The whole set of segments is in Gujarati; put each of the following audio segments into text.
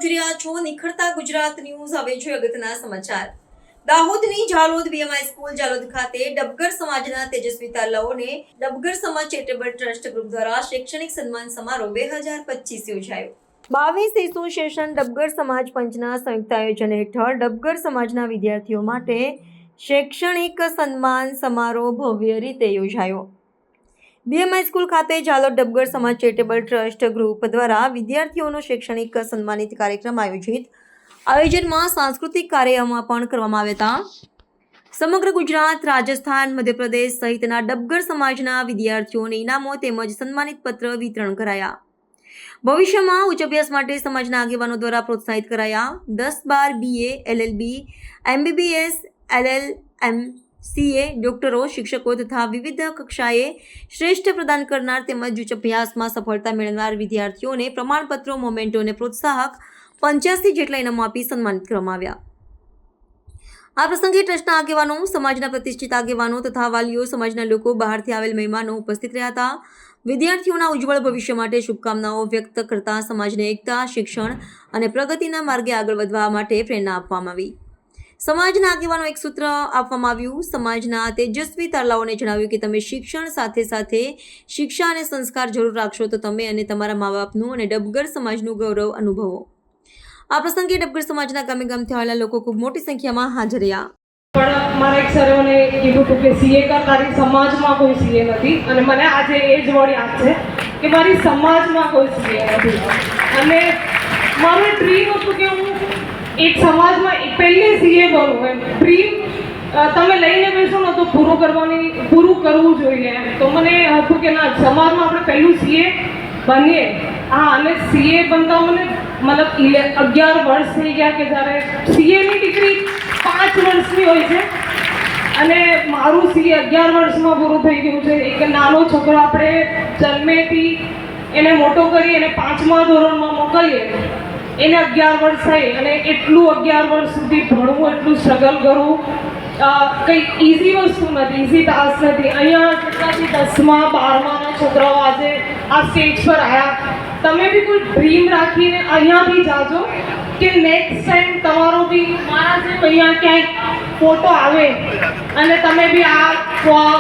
જોઈ રહ્યા છો નિખરતા ગુજરાત ન્યૂઝ। હવે છે અગત્યના સમાચાર। દાહોદની જાલોદ બીએમઆઈ સ્કૂલ જાલોદ ખાતે ડબગર સમાજના તેજસ્વી તારલાઓને ડબગર સમાજ ચેરિટેબલ ટ્રસ્ટ ગ્રુપ દ્વારા શૈક્ષણિક સન્માન સમારોહ 2025 યોજાયો। 22 એસોસિએશન ડબગર સમાજ પંચના સંયુક્ત આયોજન હેઠળ ડબગર સમાજના વિદ્યાર્થીઓ માટે શૈક્ષણિક સન્માન સમારોહ ભવ્ય રીતે યોજાયો। બીએમઆઈ સ્કૂલ ખાતે જાલોદ ડબગર સમાજ ચેરિટેબલ ટ્રસ્ટ ગ્રુપ દ્વારા વિદ્યાર્થીઓનો શૈક્ષણિક સન્માનિત કાર્યક્રમ આયોજનમાં સાંસ્કૃતિક કાર્યક્રમો પણ કરવામાં આવ્યા હતા। સમગ્ર ગુજરાત, રાજસ્થાન, મધ્યપ્રદેશ સહિતના ડબગર સમાજના વિદ્યાર્થીઓને ઇનામો તેમજ સન્માનિત પત્ર વિતરણ કરાયા। ભવિષ્યમાં ઉચ્ચ અભ્યાસ માટે સમાજના આગેવાનો દ્વારા પ્રોત્સાહિત કરાયા। 10-12 BA, LLB, MBBS, LLM, CA ડોક્ટરો, શિક્ષકો તથા વિવિધ કક્ષાએ શ્રેષ્ઠ પ્રદાન કરનાર તેમજ ઉચ્ચ અભ્યાસમાં સફળતા મેળવનાર વિદ્યાર્થીઓને પ્રમાણપત્રો, મોમેન્ટો અને પ્રોત્સાહક 85 જેટલા ઇનામો આપી સન્માનિત કરવામાં આવ્યા। આ પ્રસંગે ટ્રસ્ટના આગેવાનો, સમાજના પ્રતિષ્ઠિત આગેવાનો તથા વાલીઓ, સમાજના લોકો, બહારથી આવેલ મહેમાનો ઉપસ્થિત રહ્યા હતા। વિદ્યાર્થીઓના ઉજ્જવળ ભવિષ્ય માટે શુભકામનાઓ વ્યક્ત કરતા સમાજને એકતા, શિક્ષણ અને પ્રગતિના માર્ગે આગળ વધવા માટે પ્રેરણા આપવામાં આવી। સમાજના આગેવાનો એક સૂત્ર આપવામાં આવ્યું। સમાજના તેજસ્વી તારલાઓને જણાવ્યું કે તમે શિક્ષણ સાથે સાથે શિક્ષા અને સંસ્કાર જરૂર રાખશો તો તમે અને તમારા મા બાપનું અને ડબગર સમાજનું ગૌરવ અનુભવો। આ પ્રસંગે ડબગર સમાજના ગામે ગામથી આવેલા લોકો ખૂબ મોટી સંખ્યામાં હાજર રહ્યા। પણ મારા એક સરે મને કીધું હતું કે સીએ કર, તારી સમાજમાં કોઈ સીએ નથી, અને મને આજે એ જ વર્ડ યાદ છે કે મારી સમાજમાં કોઈ સીએ નથી। અને મારું ડ્રીમ હતું કે હું એક સમાજમાં પહેલી સીએ બનું। એમ ડ્રીમ તમે લઈને બેસો ને તો પૂરું કરવું જોઈએ એમ। તો મને હતું કે ના, સમાજમાં આપણે પહેલું સીએ બનીએ। હા, અને સીએ બનતા મને મતલબ 11 વર્ષ થઈ ગયા કે જ્યારે સીએની ડિગ્રી 5 વર્ષની હોય છે અને મારું સીએ 11 વર્ષમાં પૂરું થઈ ગયું છે। એક નાનો છોકરો આપણે જન્મેથી એને મોટો કરી અને 5મા ધોરણમાં મોકલીએ, એને 11 વર્ષ થઈ અને એટલું 11 વર્ષ સુધી ભણવું, એટલું સ્ટ્રગલ કરવું કંઈક ઇઝી વસ્તુ નથી, ઇઝી ટાસ્ક નથી। અહીંયા કેટલાથી 10મા 12માના છોકરાઓ આજે આ સ્ટેજ પર આવ્યા। તમે બી કોઈ ડ્રીમ રાખીને અહીંયાથી જાજો કે નેક્સ્ટ ટાઈમ તમારો બી મારા જેમ અહીંયા ક્યાંય ફોટો આવે અને તમે બી આ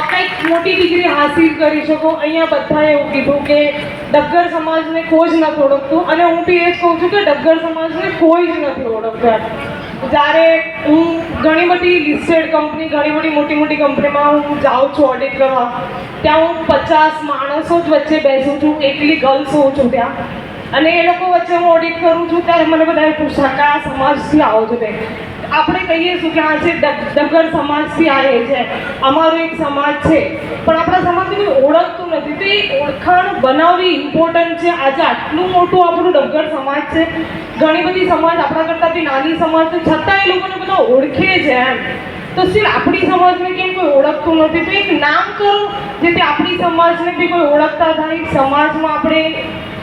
કંઈક મોટી ડિગ્રી હાસિલ કરી શકો। અહીંયા બધાએ એવું કીધું કે ડબગર સમાજને કોઈ જ નથી ઓળખતું, અને હું બી એ જ કહું છું કે ડબગર સમાજને કોઈ જ નથી ઓળખતું। જ્યારે હું ઘણી બધી લિસ્ટેડ કંપની, ઘણી બધી મોટી મોટી કંપનીમાં હું જાઉં છું ઓડિટ કરવા, ત્યાં હું 50 માણસો જ વચ્ચે બેસું છું, એકલી ગર્લ્સ હોઉં છું ત્યાં, અને એ લોકો વચ્ચે હું ઓડિટ કરું છું ત્યારે મને બધાએ પૂછ્યા કે આ સમાજથી આવો છો તે? આપણે કહીએ છું કે આ છે ડબગર સમાજથી આવે છે, અમારો એક સમાજ છે, પણ આપણા સમાજને કોઈ ઓળખતું નથી। તો એ ઓળખાણ બનાવવી ઇમ્પોર્ટન્ટ છે। આજે આટલું મોટું આપણું ડબગર સમાજ છે, ઘણી બધી સમાજ આપણા કરતાં બી નાની સમાજ છે, છતાં એ લોકોને બધા ઓળખે છે એમ। તો સ્ટીલ આપણી સમાજને કેમ કોઈ ઓળખતું નથી? તો એક નામ કરો જેથી આપણી સમાજને બી કોઈ ઓળખતા થાય, સમાજમાં આપણે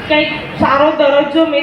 કંઈક સારો દરજ્જો મેળવી